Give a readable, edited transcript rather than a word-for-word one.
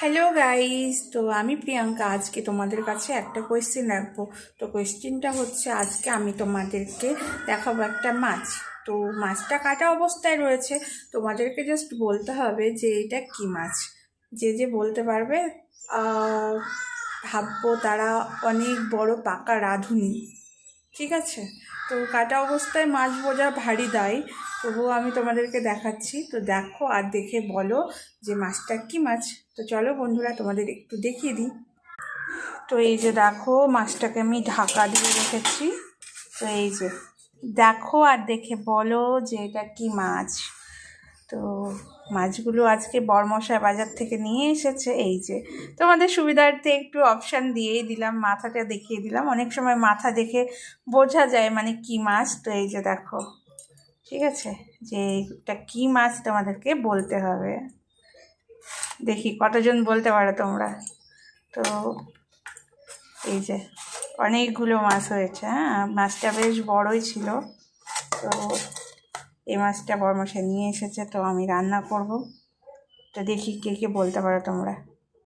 Hello guys, তো আমি প্রিয়াঙ্কা। আজকে তোমাদের কাছে একটা কোয়েশ্চেন রাখবো। তো কোয়েশ্চেনটা হচ্ছে, আজকে আমি তোমাদেরকে দেখাবো একটা মাছ। তো মাছটা কাটা অবস্থায় রয়েছে, তোমাদেরকে জাস্ট বলতে হবে যে এটা কি মাছ। যে যে বলতে পারবে ভাববো তারা অনেক বড় পাকা রাঁধুনি। ঠিক আছে? তো কাটা অবস্থায় মাছ বোঝা ভারী দায়, তবুও আমি তোমাদেরকে দেখাচ্ছি। তো দেখো আর দেখে বলো যে মাছটা কি মাছ। তো চলো বন্ধুরা, তোমাদের একটু দেখিয়ে দিই। তো এই যে দেখো, মাছটাকে আমি ঢাকা দিয়ে রেখেছি। তো এই যে দেখো আর দেখে বলো যে এটা কি মাছ। তো মাছগুলো আজকে বড়মশাই বাজার থেকে নিয়ে এসেছে। এই যে তোমাদের সুবিধার্থে একটু অপশান দিয়েই দিলাম, মাথাটা দেখিয়ে দিলাম। অনেক সময় মাথা দেখে বোঝা যায় মানে কি মাছ। তো এই যে দেখো, ঠিক আছে, যে এটা কি মাছ তোমাদেরকে বলতে হবে। দেখি কতজন বলতে পারো তোমরা। তো এই যে অনেকগুলো মাছ হয়েছে। হ্যাঁ, মাছটা বেশ বড়ই ছিল। তো এই মাছটা বড়মশাই নিয়ে এসেছে, তো আমি রান্না করব। তো দেখি কে কে বলতে পারো তোমরা।